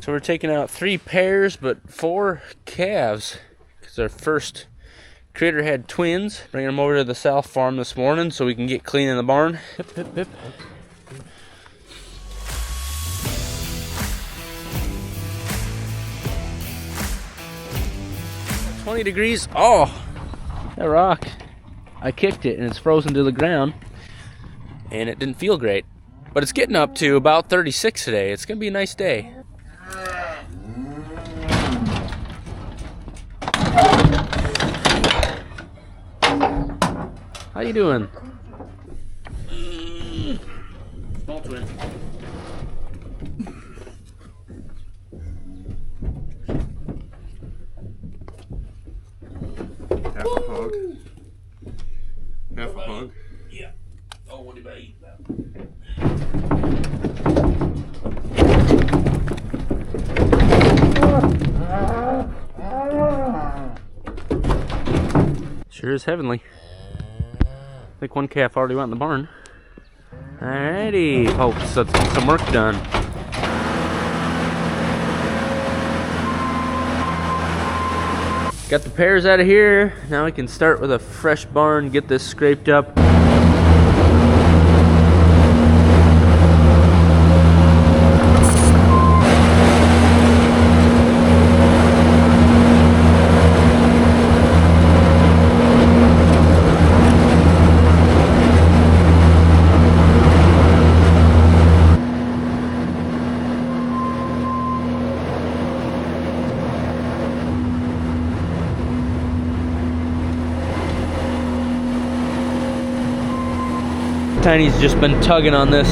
So we're taking out 3 pairs, but 4 calves, because our first critter had twins. Bringing them over to the South Farm this morning so we can get clean in the barn. Hip, hip, hip. $20 degrees. Oh, that rock. I kicked it and it's frozen to the ground, and it didn't feel great. But it's getting up to about 36 today. It's gonna be a nice day. How you doing? Small twin. Half a hog. Half a hog. Yeah. Oh, what did I eat that? Sure is heavenly. I think one calf already went in the barn. Alrighty, folks, let's get some work done. Got the pairs out of here. Now we can start with a fresh barn, get this scraped up. Tiny's just been tugging on this.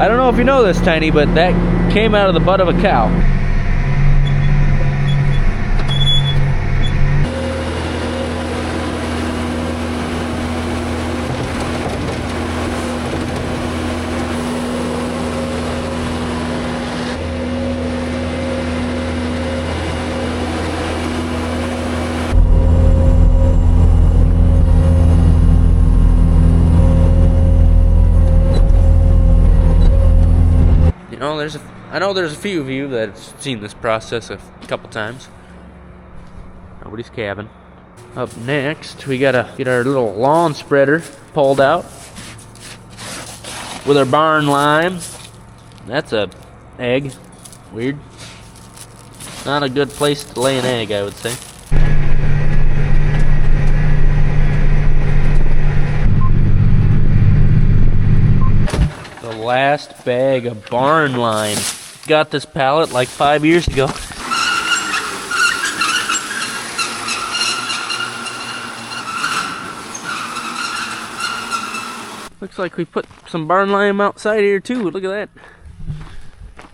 I don't know if you know this, Tiny, but that came out of the butt of a cow. I know there's a few of you that have seen this process a couple times. Nobody's calving. Up next, we gotta get our little lawn spreader pulled out with our barn lime. That's a egg. Weird. Not a good place to lay an egg, I would say. The last bag of barn lime. Got this pallet like 5 years ago. Looks like we put some barn lime outside here too. Look at that.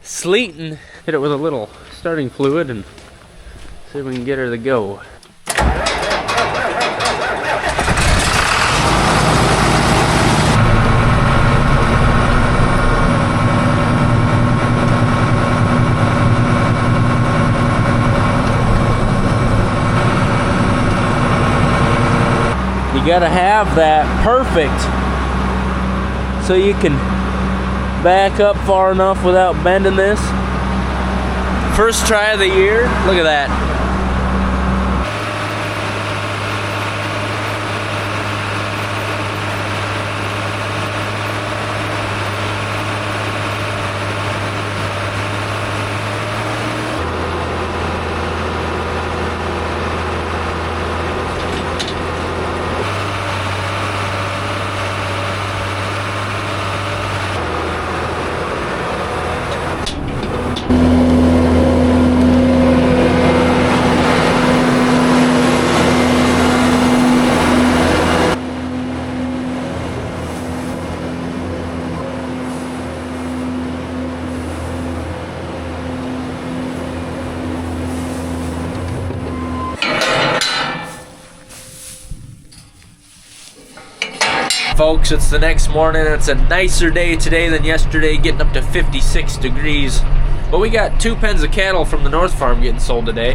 Sleeting. Hit it with a little starting fluid and see if we can get her to go. You gotta have that perfect so you can back up far enough without bending this. First try of the year. Look at that. Folks, it's the next morning. It's a nicer day today than yesterday, getting up to 56 degrees. But we got 2 pens of cattle from the North Farm getting sold today.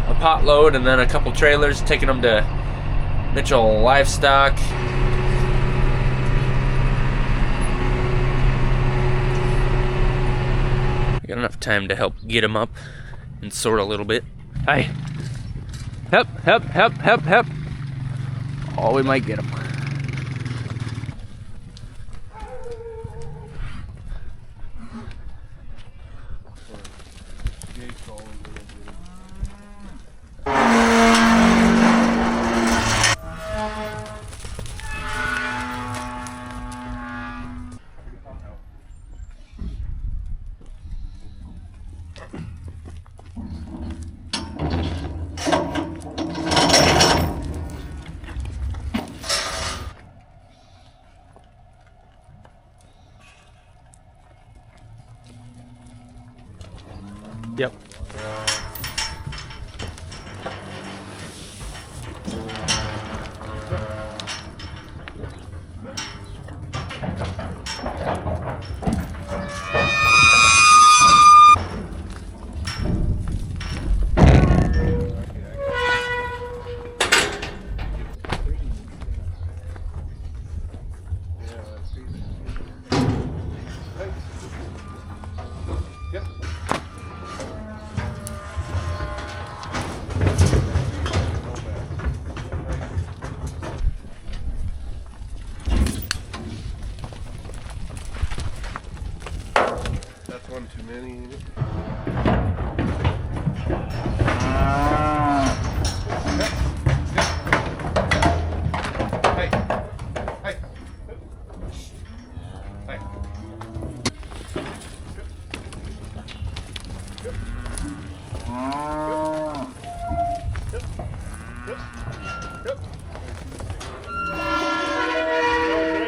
A pot load and then a couple trailers, taking them to Mitchell Livestock. I got enough time to help get him up and sort a little bit. Hi. Help, help, help, help, help. Oh, we might get him. Yep. One too many, ain't it? Hey. Hey. Hey.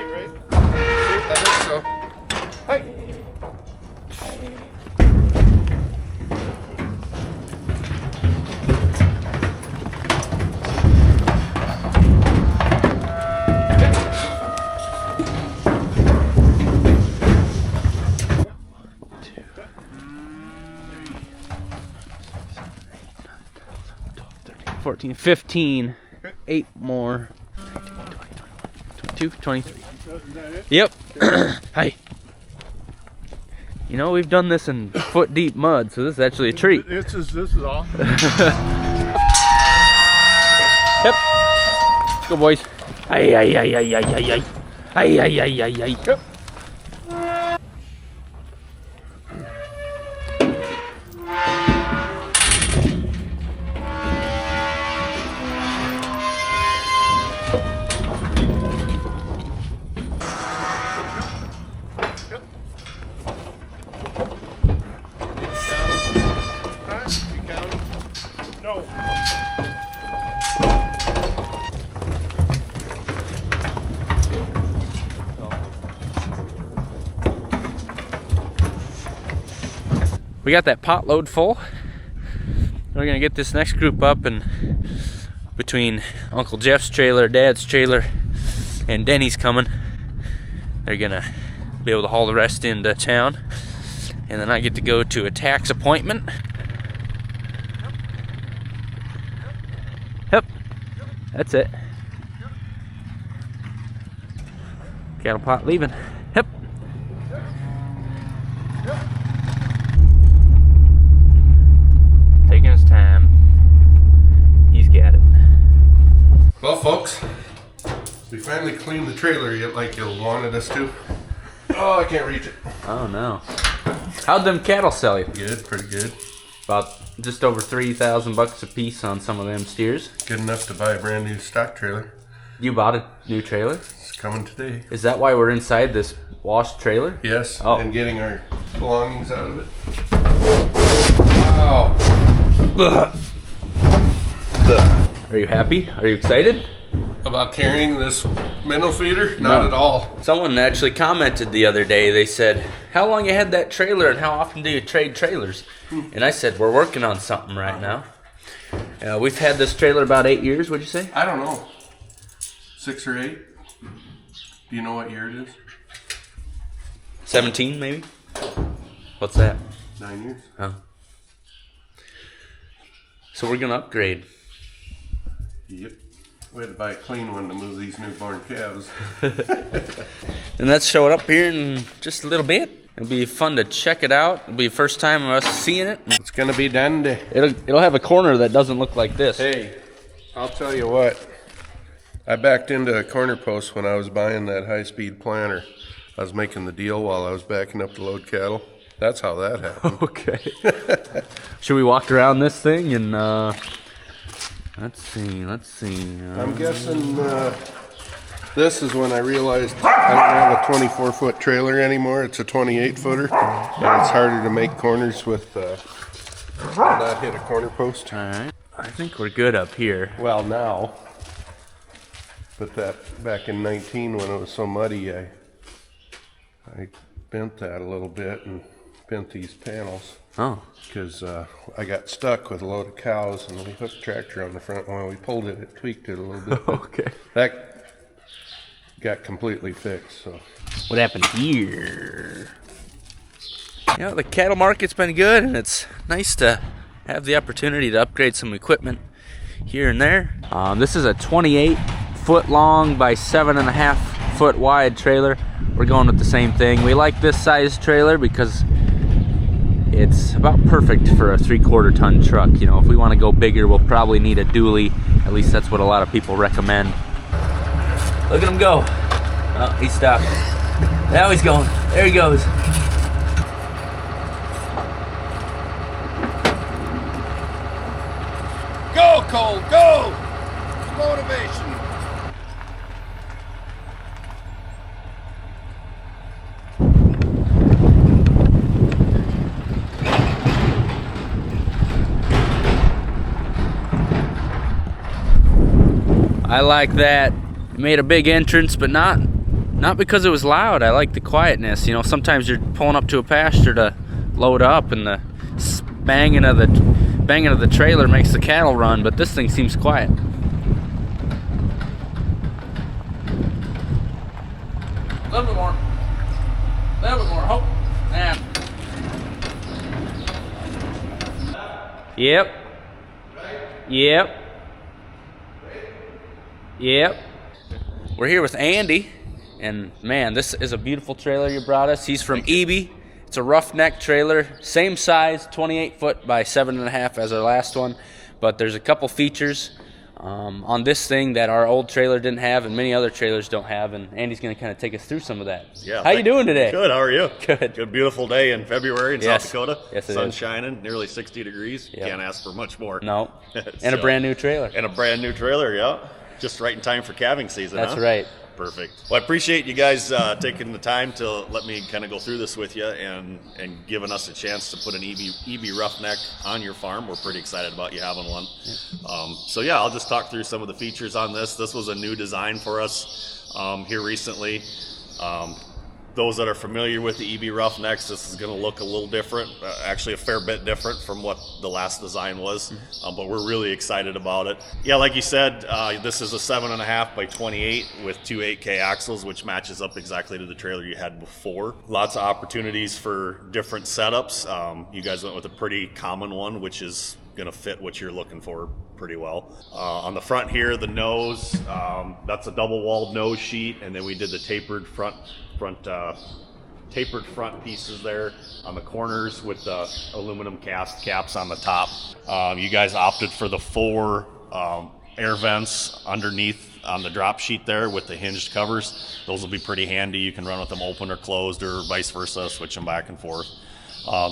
Great. I think so. Hey. 14, 15, 8 more, 22, 23. Yep. Hi. You know, we've done this in foot deep mud, so this is actually a treat. This is awesome. Yep. Let's go, boys. Ay, ay, ay, ay, ay, ay, ay. Ay, ay, ay, ay, ay. Yep. We got that pot load full. We're gonna get this next group up, and between Uncle Jeff's trailer, Dad's trailer, and Denny's coming, they're gonna be able to haul the rest into town, and then I get to go to a tax appointment. Yep, that's it. Cattle pot leaving. Yep. Taking his time. He's got it. Well, folks, we finally cleaned the trailer like you wanted us to. Oh, I can't reach it. Oh no. How'd them cattle sell you? Good, pretty good. About just over $3,000 a piece on some of them steers. Good enough to buy a brand new stock trailer. You bought a new trailer? It's coming today. Is that why we're inside this washed trailer? Yes, Oh. and getting our belongings out of it. Wow. Are you happy? Are you excited? About carrying this minnow feeder? Not No. at all. Someone actually commented the other day. They said, how long you had that trailer and how often do you trade trailers? And I said, we're working on something right now. We've had this trailer about 8 years, would you say? I don't know. 6 or 8? Do you know what year it is? 17 maybe? What's that? 9 years. Oh. So we're gonna upgrade. Yep. We had to buy a clean one to move these newborn calves. And that's showing up here in just a little bit. It'll be fun to check it out. It'll be the first time of us seeing it. It's gonna be done. It'll have a corner that doesn't look like this. Hey, I'll tell you what. I backed into a corner post when I was buying that high-speed planter. I was making the deal while I was backing up to load cattle. That's how that happened. Okay. Should we walk around this thing and let's see. I'm guessing this is when I realized I don't have a 24-foot trailer anymore. It's a 28-footer, and it's harder to make corners with not hit a corner post. All right. I think we're good up here. Well, now, but that back in 19 when it was so muddy, I bent that a little bit and bent these panels. Oh. Because I got stuck with a load of cows and we hooked the tractor on the front. When we pulled it, it tweaked it a little bit. Okay. That got completely fixed. So What happened here? You know, the cattle market's been good, and it's nice to have the opportunity to upgrade some equipment here and there. This is a 28-foot long by 7.5-foot wide trailer. We're going with the same thing. We like this size trailer because it's about perfect for a 3/4 ton truck. You know, if we want to go bigger, we'll probably need a dually. At least that's what a lot of people recommend. Look at him go. Oh, he stopped. Now he's going. There he goes. go, Cole, go! Motivation. I like that. It made a big entrance, but not because it was loud. I like the quietness. You know, sometimes you're pulling up to a pasture to load up, and the banging of the trailer makes the cattle run. But this thing seems quiet. A little bit more. A little bit more. Hope. Yeah. Yep. Yep. Yep. We're here with Andy, and man, this is a beautiful trailer you brought us. He's from EB. It's a roughneck trailer, same size, 28 foot by 7.5 as our last one, but there's a couple features on this thing that our old trailer didn't have and many other trailers don't have, and Andy's going to kind of take us through some of that. Yeah. How you doing today? Good. How are you? Good. Good. Beautiful day in February in Yes. South Dakota. Yes, it Sun is. shining, nearly 60 degrees. Yep. Can't ask for much more. No. So- And a brand new trailer. And a brand new trailer. Yeah. Just right in time for calving season. That's huh? right. Perfect. Well, I appreciate you guys taking the time to let me kind of go through this with you and giving us a chance to put an EB roughneck on your farm. We're pretty excited about you having one. So yeah, I'll just talk through some of the features on this. This was a new design for us here recently. Those that are familiar with the EB roughnecks, this is going to look a little different, actually a fair bit different from what the last design was, but we're really excited about it. Yeah, like you said, this is a 7.5 by 28 with two 8K axles, which matches up exactly to the trailer you had before. Lots of opportunities for different setups. You guys went with a pretty common one, which is going to fit what you're looking for pretty well. On the front here, the nose, that's a double-walled nose sheet, and then we did the tapered front pieces there on the corners with the aluminum cast caps on the top. You guys opted for the 4 air vents underneath on the drop sheet there with the hinged covers. Those will be pretty handy. You can run with them open or closed or vice versa, switch them back and forth.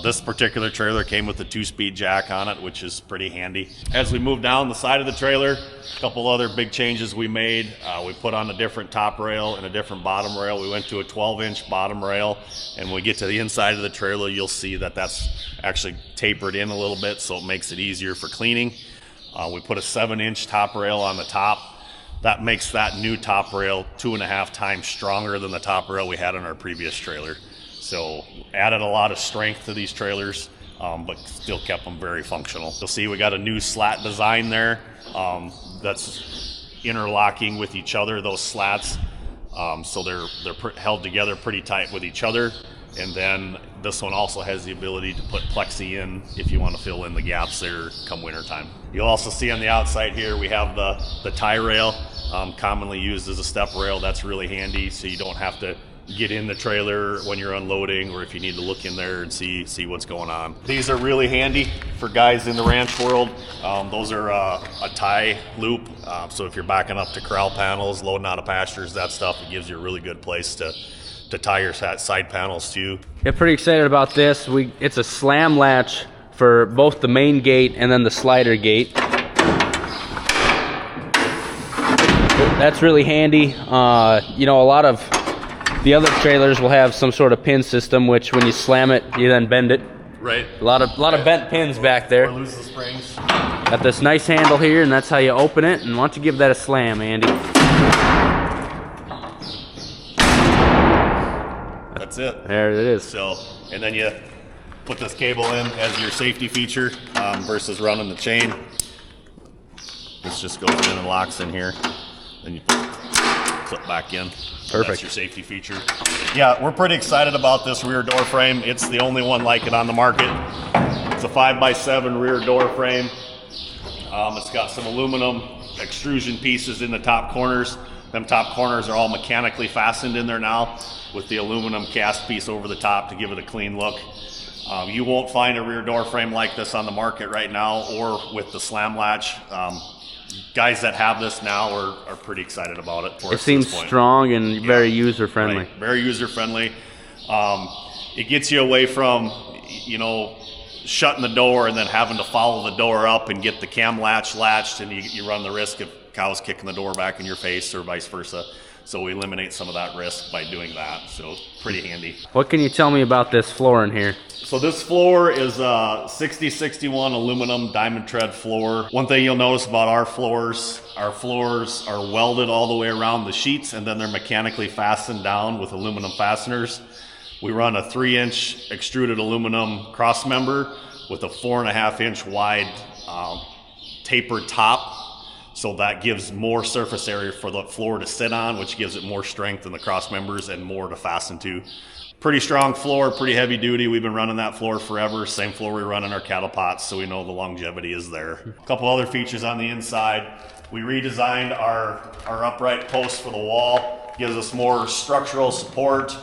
This particular trailer came with a 2-speed jack on it, which is pretty handy. As we move down the side of the trailer, a couple other big changes we made. We put on a different top rail and a different bottom rail. We went to a 12-inch bottom rail, and when we get to the inside of the trailer, you'll see that that's actually tapered in a little bit, so it makes it easier for cleaning. We put a 7-inch top rail on the top. That makes that new top rail 2.5 times stronger than the top rail we had on our previous trailer. So added a lot of strength to these trailers, but still kept them very functional. You'll see we got a new slat design there that's interlocking with each other, those slats. So they're held together pretty tight with each other. And then this one also has the ability to put plexi in if you want to fill in the gaps there come wintertime. You'll also see on the outside here we have the tie rail, commonly used as a step rail. That's really handy, so you don't have to get in the trailer when you're unloading, or if you need to look in there and see what's going on. These are really handy for guys in the ranch world. Those are a tie loop, so if you're backing up to corral panels, loading out of pastures, that stuff, it gives you a really good place to tie your side panels to. Yeah, pretty excited about this. It's a slam latch for both the main gate and then the slider gate. That's really handy. You know, a lot of the other trailers will have some sort of pin system, which when you slam it, you then bend it. Right. A lot of bent pins back there. Or lose the springs. Got this nice handle here, and that's how you open it. And why don't you give that a slam, Andy? That's it. There it is. So, and then you put this cable in as your safety feature versus running the chain. This just goes in and locks in here. Then you clip back in. Perfect. That's your safety feature. Yeah, we're pretty excited about this rear door frame. It's the only one like it on the market. It's a 5x7 rear door frame. It's got some aluminum extrusion pieces in the top corners. Them top corners are all mechanically fastened in there now with the aluminum cast piece over the top to give it a clean look. You won't find a rear door frame like this on the market right now, or with the slam latch. Guys that have this now are pretty excited about it. It seems strong and very user friendly. Right. Very user friendly. It gets you away from, you know, shutting the door and then having to follow the door up and get the cam latch latched, and you run the risk of cows kicking the door back in your face or vice versa. So we eliminate some of that risk by doing that. So pretty handy. What can you tell me about this floor in here? So this floor is a 6061 aluminum diamond tread floor. One thing you'll notice about our floors are welded all the way around the sheets, and then they're mechanically fastened down with aluminum fasteners. We run a 3-inch extruded aluminum cross member with a 4.5-inch wide tapered top. So that gives more surface area for the floor to sit on, which gives it more strength in the cross members and more to fasten to. Pretty strong floor, pretty heavy duty. We've been running that floor forever. Same floor we run in our cattle pots, so we know the longevity is there. A couple other features on the inside. We redesigned our upright post for the wall. Gives us more structural support.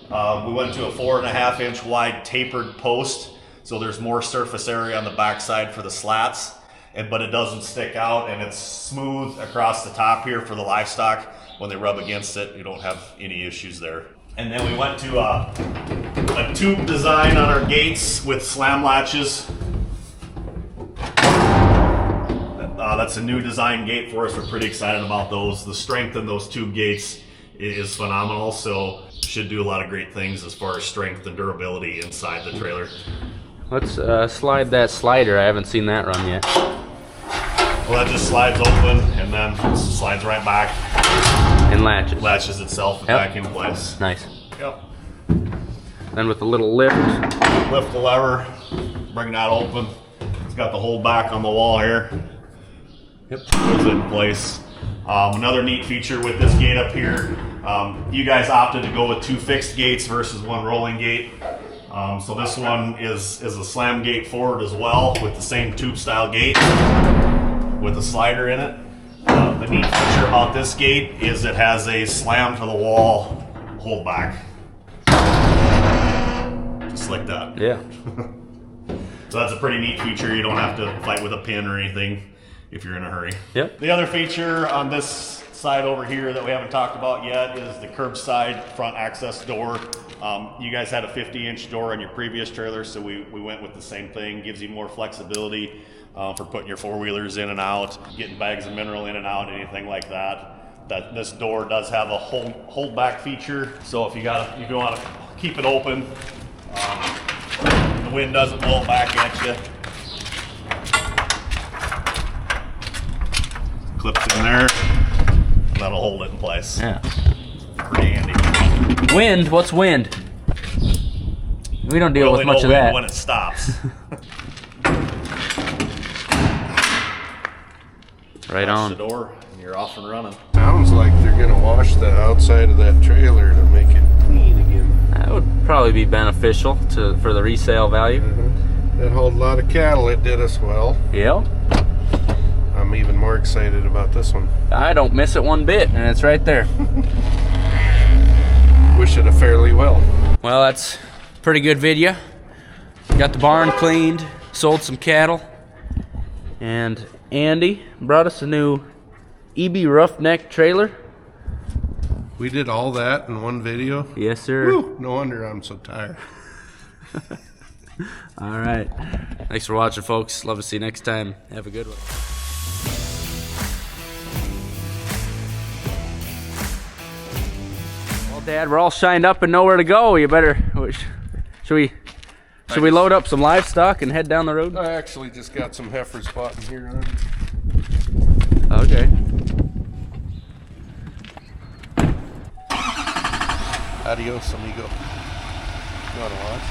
We went to a 4.5-inch wide tapered post, so there's more surface area on the backside for the slats. But it doesn't stick out, and it's smooth across the top here for the livestock. When they rub against it, you don't have any issues there. And then we went to a tube design on our gates with slam latches. That's a new design gate for us. We're pretty excited about those. The strength in those tube gates is phenomenal, so should do a lot of great things as far as strength and durability inside the trailer. Let's slide that slider. I haven't seen that run yet. Well, that just slides open and then slides right back. And latches. Latches itself back in place. Nice. Yep. Then with a little lift. Lift the lever, bring that open. It's got the whole back on the wall here. Yep. Goes in place. Another neat feature with this gate up here, you guys opted to go with 2 fixed gates versus 1 rolling gate. So this one is a slam gate forward as well, with the same tube style gate with a slider in it. The neat feature about this gate is it has a slam to the wall hold back. Just like that. Yeah. So that's a pretty neat feature. You don't have to fight with a pin or anything if you're in a hurry. Yep. The other feature on this side over here that we haven't talked about yet is the curbside front access door. You guys had a 50-inch door in your previous trailer, so we went with the same thing. Gives you more flexibility for putting your 4-wheelers in and out, getting bags of mineral in and out, anything like that. This door does have a hold back feature, so if you want to keep it open, the wind doesn't blow it back at you. Clips in there, and that'll hold it in place. Yeah. Pretty handy. Wind? What's wind? We don't deal with much of that. When it stops. Right Watch on. the door, and you're off and running. Sounds like they're gonna wash the outside of that trailer to make it clean again. That would probably be beneficial for the resale value. That hold a lot of cattle. It did us well. Yeah. I'm even more excited about this one. I don't miss it one bit, and it's right there. wish it a fairly well. Well, that's a pretty good video. Got the barn cleaned, sold some cattle, and Andy brought us a new EB Roughneck trailer. We did all that in one video. Yes, sir. Whew, no wonder I'm so tired. All right. Thanks for watching, folks. Love to see you next time. Have a good one. Well, Dad, we're all shined up and nowhere to go. You better. Should we load up some livestock and head down the road? I actually just got some heifers bought in here. Okay. Adios, amigo. You want to watch?